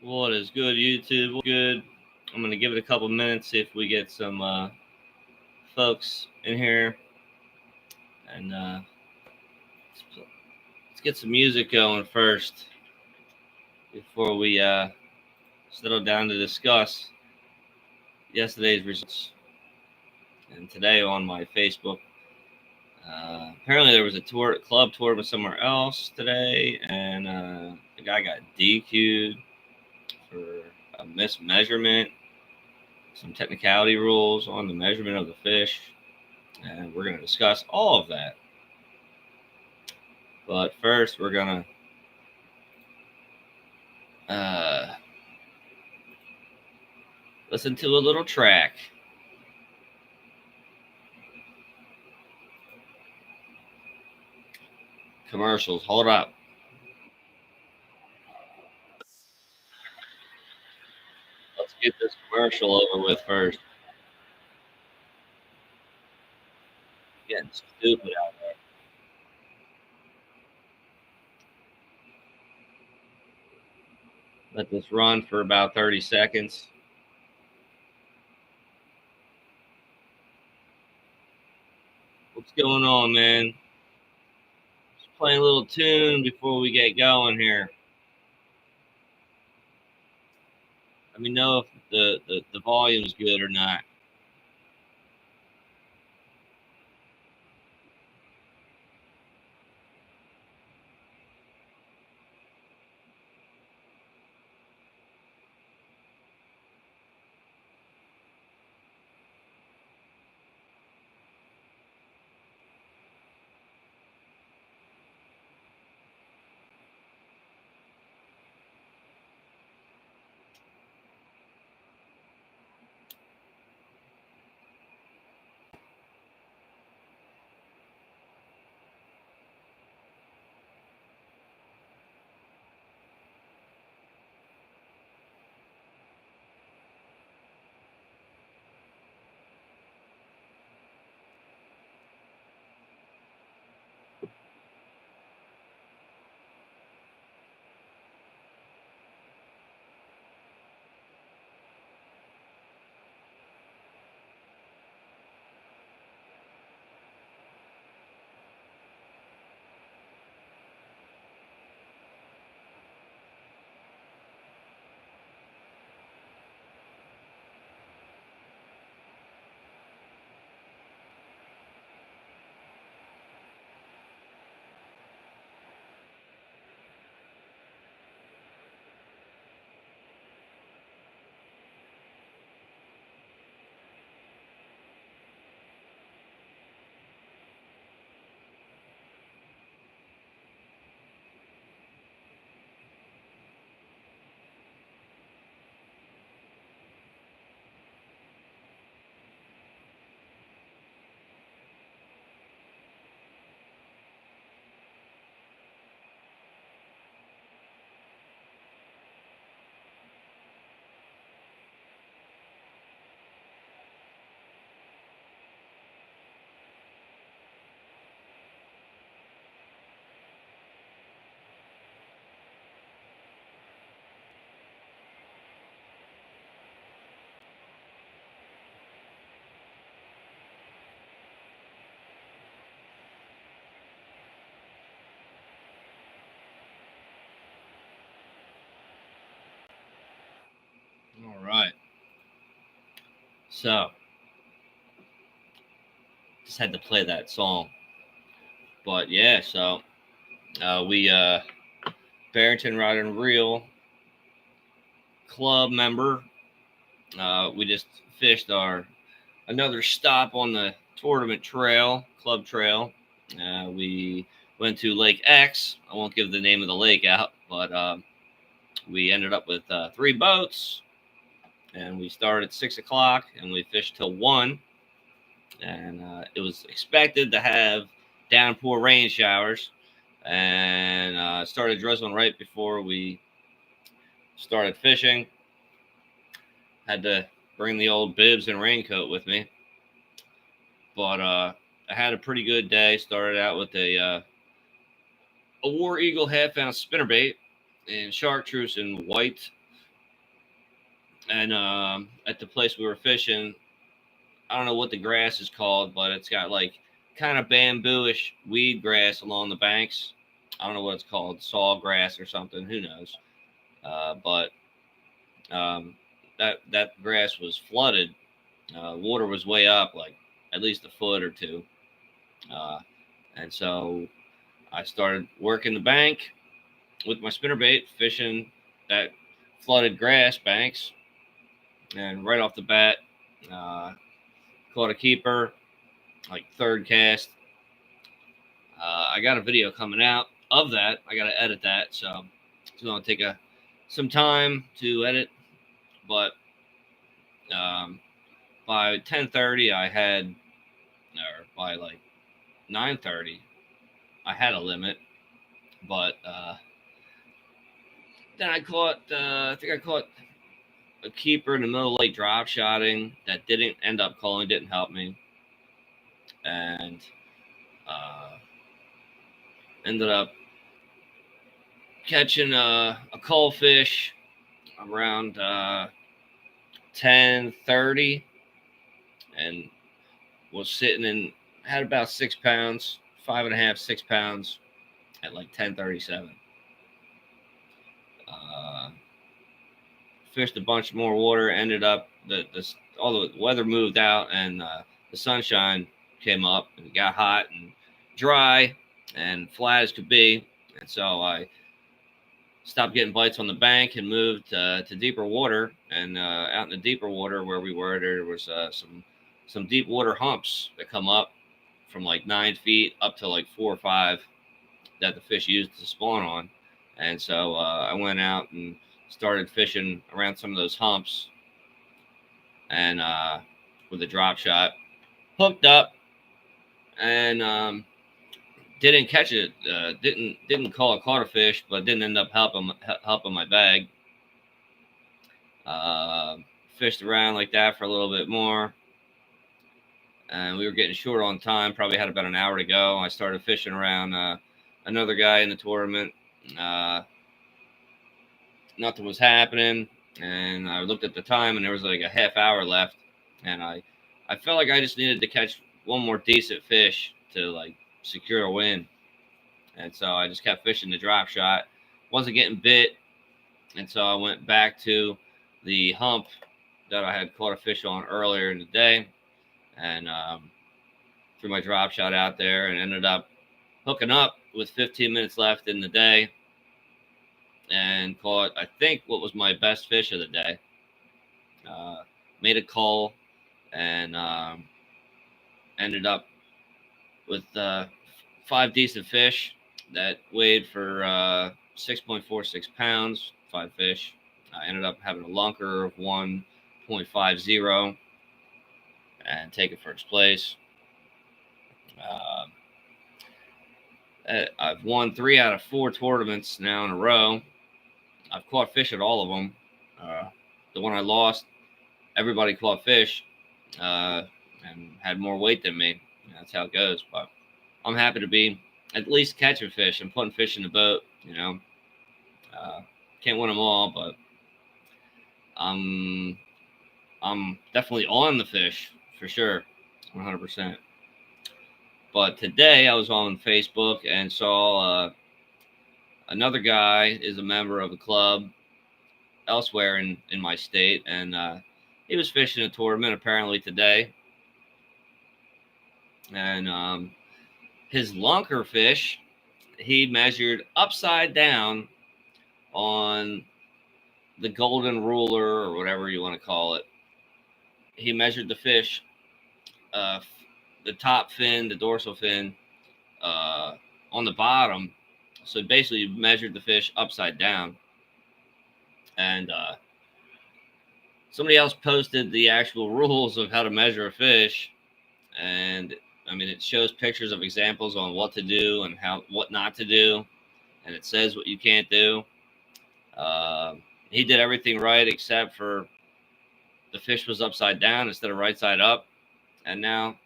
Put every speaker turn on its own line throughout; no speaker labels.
What is good, YouTube? Good. I'm gonna give it a couple minutes, see if we get some folks in here, and let's get some music going first before we settle down to discuss yesterday's results. And today on my Facebook, apparently there was a club tournament somewhere else today, and the guy got DQ'd for a mismeasurement, some technicality rules on the measurement of the fish, and we're going to discuss all of that. But first, we're going to listen to a little track. Commercials, hold up. Let's get this commercial over with first. Getting stupid out there. Let this run for about 30 seconds. What's going on, man? Just playing a little tune before we get going here. Let me know if the volume's good or not. All right. So, just had to play that song. But yeah, so we Barrington Rod and Reel club member. We just fished our another stop on the tournament trail, club trail. We went to Lake X. I won't give the name of the lake out, but we ended up with 3 boats, and we started at 6 o'clock, and we fished till 1. And it was expected to have downpour rain showers, and started drizzling right before we started fishing. Had to bring the old bibs and raincoat with me, but I had a pretty good day. Started out with a War Eagle half ounce spinnerbait and chartreuse and white And at the place we were fishing, I don't know what the grass is called, but it's got like kind of bambooish weed grass along the banks. I don't know what it's called, sawgrass or something. Who knows? But that grass was flooded. Water was way up, like at least a foot or two. Uh, and so I started working the bank with my spinnerbait, fishing that flooded grass banks. And right off the bat, uh, caught a keeper, like third cast. I got a video coming out of that. I got to edit that, so it's going to take some time to edit. But by 10:30, I had, or by like 9:30, I had a limit. But then I think I caught a keeper in the middle of lake drop shotting that didn't end up calling, didn't help me, and ended up catching a coal fish around 10:30, and was sitting in, had about 6 pounds, 5.5, 6 pounds at like 10:37. Fished a bunch more water. Ended up all the weather moved out, and the sunshine came up, and it got hot and dry and flat as could be. And so I stopped getting bites on the bank and moved to deeper water. And out in the deeper water where we were, there was some deep water humps that come up from like 9 feet up to like 4 or 5 that the fish used to spawn on. And so I went out and started fishing around some of those humps, and with a drop shot, hooked up, and didn't catch it. Didn't caught a fish, but didn't end up helping my bag. Fished around like that for a little bit more, and we were getting short on time. Probably had about an hour to go. I started fishing around another guy in the tournament. Nothing was happening, and I looked at the time, and there was like a half hour left, and I felt like I just needed to catch one more decent fish to like secure a win. And so I just kept fishing the drop shot. Wasn't getting bit, and so I went back to the hump that I had caught a fish on earlier in the day, and threw my drop shot out there, and ended up hooking up with 15 minutes left in the day, and caught, I think, what was my best fish of the day. Made a call, and ended up with 5 decent fish that weighed for 6.46 pounds, 5 fish. I ended up having a lunker of 1.50 and taking first place. I've won 3 out of 4 tournaments now in a row. I've caught fish at all of them. The one I lost, everybody caught fish and had more weight than me. That's how it goes. But I'm happy to be at least catching fish and putting fish in the boat. Can't win them all, but I'm definitely on the fish for sure, 100%. But today I was on Facebook and saw another guy is a member of a club elsewhere in my state, and he was fishing a tournament apparently today, and his lunker fish, he measured upside down on the golden ruler or whatever you want to call it. He measured the fish, the top fin, the dorsal fin, on the bottom. So basically measured the fish upside down. And somebody else posted the actual rules of how to measure a fish. And I mean, it shows pictures of examples on what to do and what not to do. And it says what you can't do. He did everything right except for the fish was upside down instead of right side up. And now,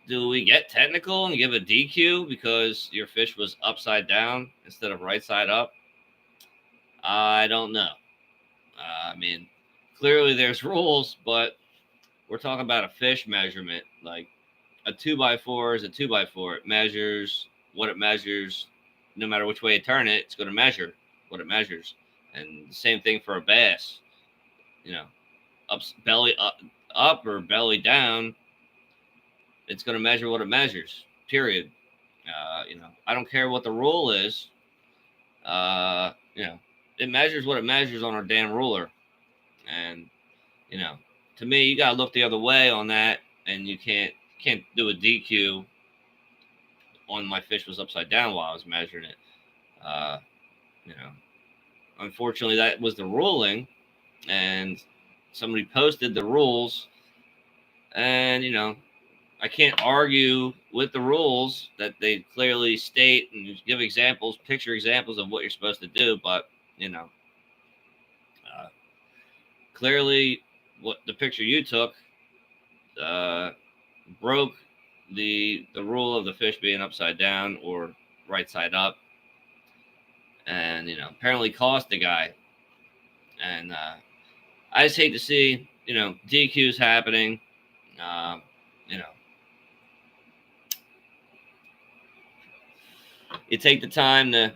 do we get technical and give a DQ because your fish was upside down instead of right side up? I don't know. I mean, clearly there's rules, but we're talking about a fish measurement. Like a 2x4 is a 2x4. It measures what it measures. No matter which way you turn it, it's going to measure what it measures. And the same thing for a bass. You know, belly up or belly down, it's going to measure what it measures. Period. I don't care what the rule is. It measures what it measures on our damn ruler. And you know, to me, you gotta look the other way on that, and you can't do a DQ on my fish was upside down while I was measuring it. Uh, you know, Unfortunately, that was the ruling, and somebody posted the rules, and I can't argue with the rules that they clearly state and give examples, picture examples of what you're supposed to do, but you know, uh, clearly, what the picture you took uh, broke the rule of the fish being upside down or right side up, and apparently cost the guy. And I just hate to see DQs happening. Uh, you know, you take the time to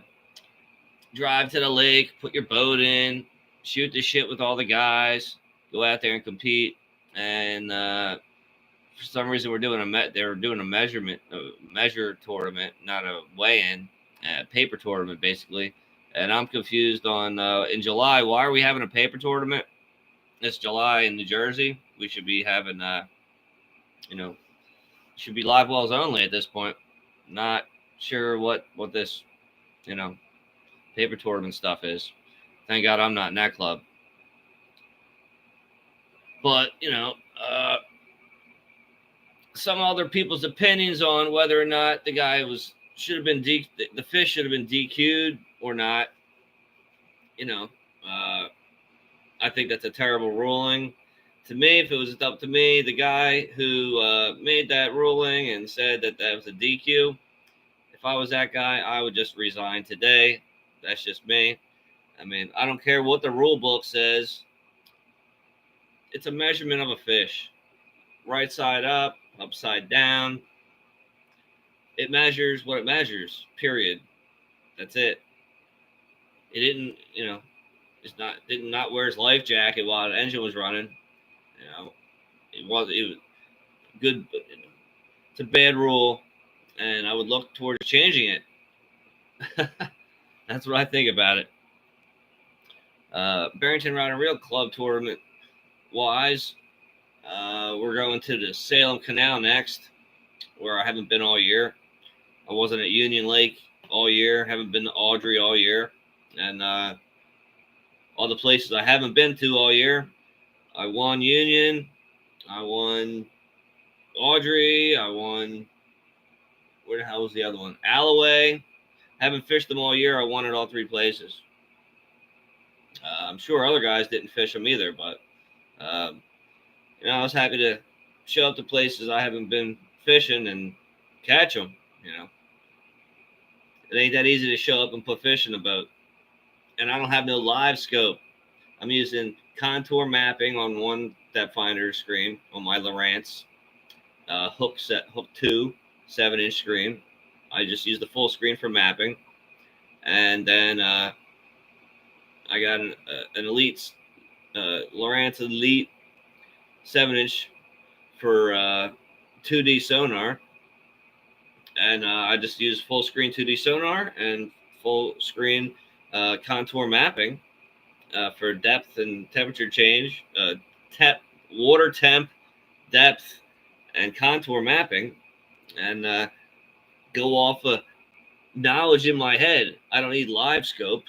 drive to the lake, put your boat in, shoot the shit with all the guys, go out there and compete, and for some reason they were doing a measure tournament, not a weigh-in, paper tournament basically. And I'm confused on in July, why are we having a paper tournament? It's July in New Jersey. We should be having you know should be live wells only at this point. Not sure what this you know paper tournament stuff is. Thank God I'm not in that club. But some other people's opinions on whether or not the guy should have been the fish should have been DQ'd or not. You know, uh, I think that's a terrible ruling. To me, if it was up to me, the guy who made that ruling and said that was a DQ, if I was that guy, I would just resign today. That's just me. I mean, I don't care what the rule book says. It's a measurement of a fish. Right side up, upside down. It measures what it measures, period. That's it. It did not wear his life jacket while the engine was running. It was good. It's a bad rule, and I would look towards changing it. That's what I think about it. Barrington Rod and Reel Club tournament wise, we're going to the Salem Canal next, where I haven't been all year. I wasn't at Union Lake all year. Haven't been to Audrey all year, and all the places I haven't been to all year. I won Union. I won Audrey. I won. Where the hell was the other one? Alloway. Haven't fished them all year. I won at all three places. I'm sure other guys didn't fish them either, but I was happy to show up to places I haven't been fishing and catch them. It ain't that easy to show up and put fish in the boat. And I don't have no live scope. I'm using contour mapping on one depth finder screen on my Lowrance hook 2 7-inch screen. I just use the full screen for mapping, and then I got an Elite Lowrance Elite 7-inch for 2D sonar, and I just use full screen 2D sonar and full screen contour mapping for depth and temperature change, water temp, depth, and contour mapping, and go off of knowledge in my head. I don't need live scope.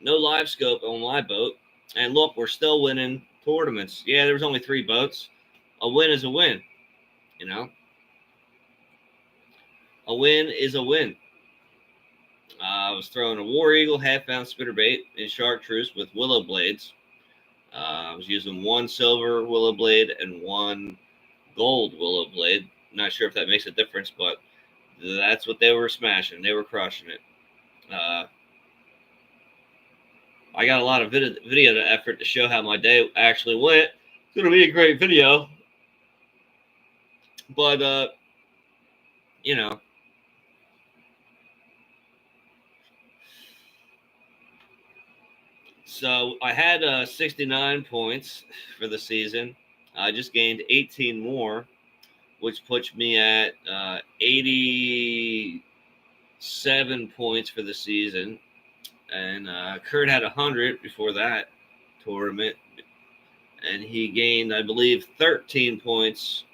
No live scope on my boat. And look, we're still winning tournaments. Yeah, there was only 3 boats. A win is a win. A win is a win. I was throwing a War Eagle half-ounce spinnerbait in chartreuse with willow blades. I was using 1 silver willow blade and 1 gold willow blade. Not sure if that makes a difference, but that's what they were smashing. They were crushing it. I I got a lot of video effort to show how my day actually went. It's going to be a great video. But, you know, so I had 69 points for the season. I just gained 18 more, which puts me at 87 points for the season. And Kurt had 100 before that tournament. And he gained, I believe, 13 points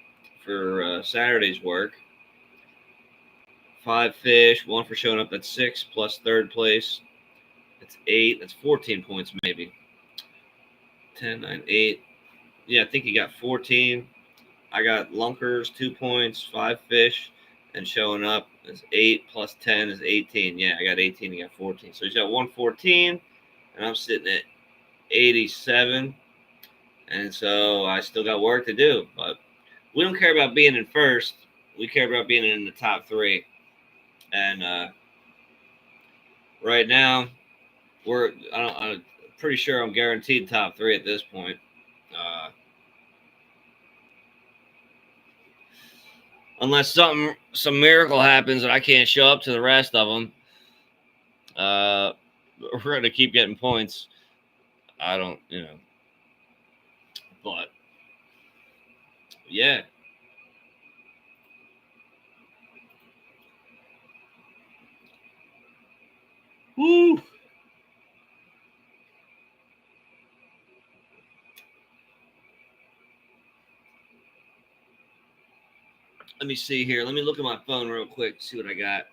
for Saturday's work. 5 fish, 1 for showing up. That's 6 plus third place. That's 8. That's 14 points maybe. 10, 9, 8. Yeah, I think he got 14. I got lunkers, 2 points, 5 fish, and showing up is 8 plus 10 is 18. Yeah, I got 18. He got 14. So he's got 114, and I'm sitting at 87. And so I still got work to do. But we don't care about being in first. We care about being in the top 3. And right now, I'm pretty sure I'm guaranteed top 3 at this point. Unless some miracle happens and I can't show up to the rest of them, we're going to keep getting points. I don't, but yeah. Woo! Let me see here. Let me look at my phone real quick, see what I got.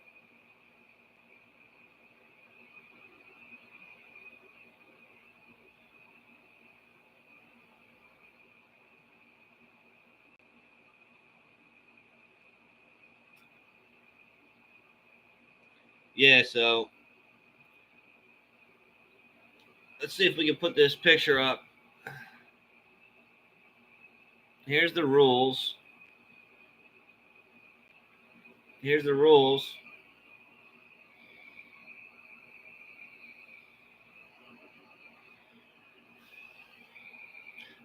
Yeah, so let's see if we can put this picture up. Here's the rules. Here's the rules.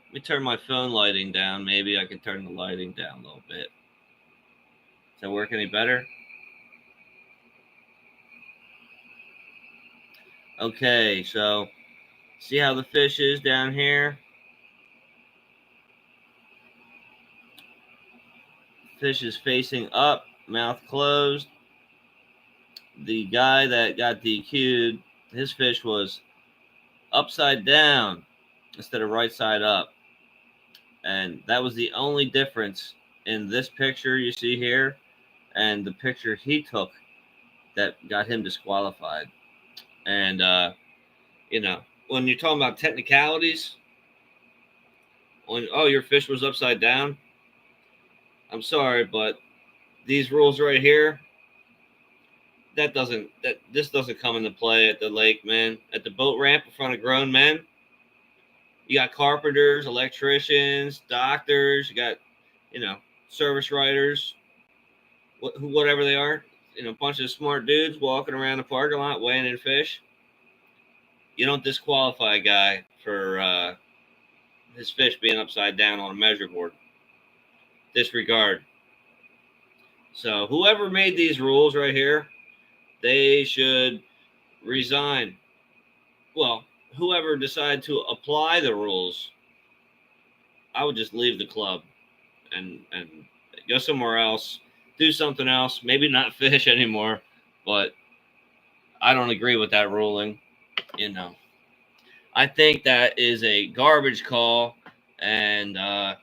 Let me turn my phone lighting down. Maybe I can turn the lighting down a little bit. Does that work any better? Okay, so see how the fish is down here? Fish is facing up, mouth closed. The guy that got DQ'd, his fish was upside down instead of right side up. And that was the only difference in this picture you see here and the picture he took that got him disqualified. And, when you're talking about technicalities, your fish was upside down, I'm sorry, but these rules right here, this doesn't come into play at the lake, man. At the boat ramp in front of grown men, you got carpenters, electricians, doctors, you got, service writers, whatever they are, a bunch of smart dudes walking around the parking lot weighing in fish. You don't disqualify a guy for his fish being upside down on a measure board. Disregard. So whoever made these rules right here, they should resign. Well, whoever decided to apply the rules, I would just leave the club and go somewhere else, do something else, maybe not fish anymore, but I don't agree with that ruling. I think that is a garbage call, and that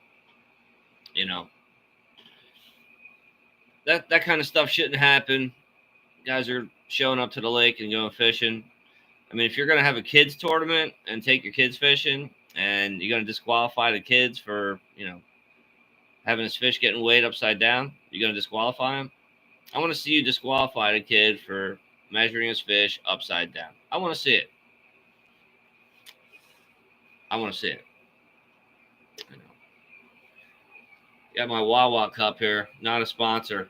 kind of stuff shouldn't happen. Guys are showing up to the lake and going fishing. I mean, if you're going to have a kids tournament and take your kids fishing, and you're going to disqualify the kids for, having his fish getting weighed upside down, you're going to disqualify him. I want to see you disqualify a kid for measuring his fish upside down. I want to see it. I want to see it. Got my Wawa cup here, not a sponsor.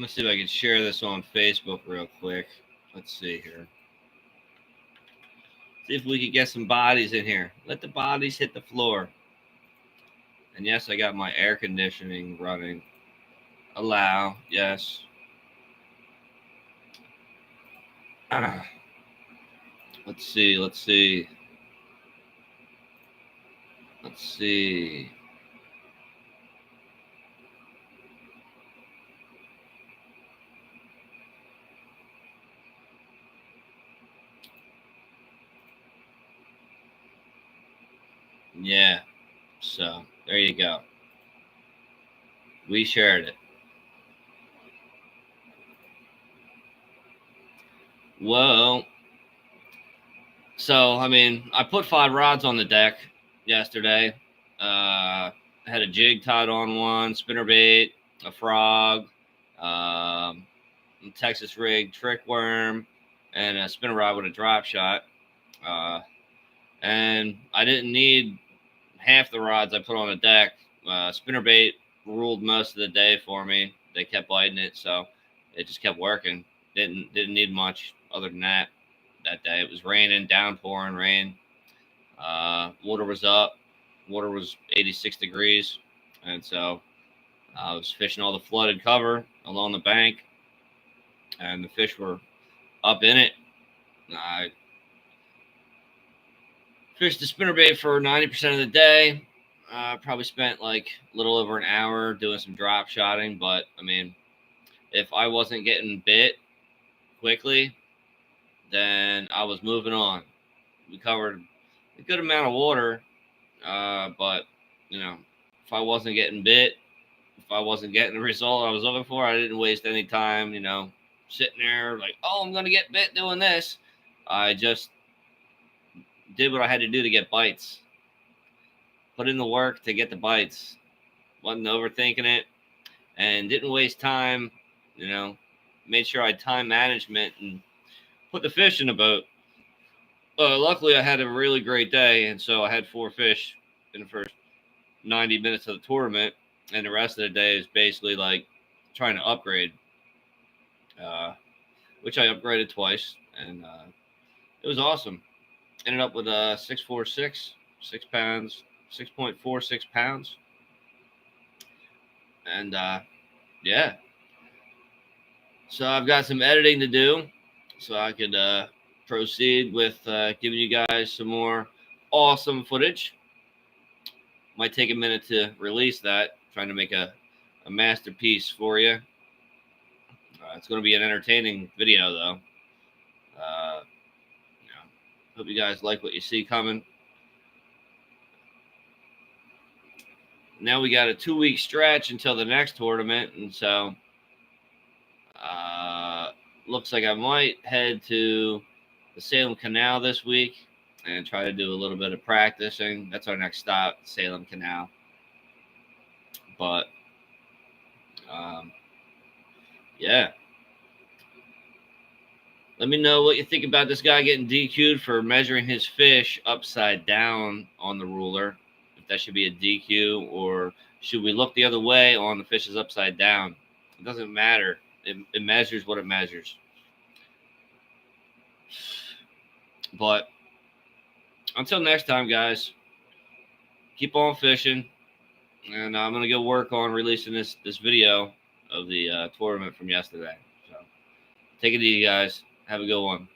me see if I can share this on Facebook real quick. Let's see here. See if we could get some bodies in here. Let the bodies hit the floor. And yes, I got my air conditioning running. Allow, yes. Let's see, let's see. Let's see. Yeah, so there you go. We shared it. Well, so I mean, I put 5 rods on the deck yesterday. Had a jig tied on one, spinnerbait, a frog, um, Texas rig trick worm, and a spinner rod with a drop shot. And I didn't need half the rods I put on the deck. Spinnerbait ruled most of the day for me. They kept biting it, so it just kept working. Didn't need much other than that. That day it was raining, downpouring rain. Water was up. Water was 86 degrees, and so I was fishing all the flooded cover along the bank, and the fish were up in it. I fished the spinnerbait for 90% of the day. Probably spent like a little over an hour doing some drop shotting, but I mean, if I wasn't getting bit quickly, then I was moving on. We covered a good amount of water, but you know, if I wasn't getting bit, if I wasn't getting the result I was looking for, I didn't waste any time, sitting there like, oh, I'm gonna get bit doing this. I just did what I had to do to get bites. Put in the work to get the bites. Wasn't overthinking it, and didn't waste time. Made sure I had time management and put the fish in the boat. Luckily, I had a really great day, and so I had 4 fish in the first 90 minutes of the tournament, and the rest of the day is basically like trying to upgrade, which I upgraded twice, and it was awesome. Ended up with a 646, 6 pounds, 6.46 pounds, and yeah. So I've got some editing to do, so I could proceed with giving you guys some more awesome footage. Might take a minute to release that. Trying to make a masterpiece for you. It's going to be an entertaining video, though. Hope you guys like what you see coming. Now we got a 2-week stretch until the next tournament, and so looks like I might head to the Salem Canal this week and try to do a little bit of practicing. That's our next stop, Salem Canal. But yeah. Let me know what you think about this guy getting DQ'd for measuring his fish upside down on the ruler. If that should be a DQ, or should we look the other way on the fish is upside down? It doesn't matter. It measures what it measures. But until next time, guys, keep on fishing. And I'm going to go work on releasing this video of the tournament from yesterday. So take it easy, guys. Have a good one.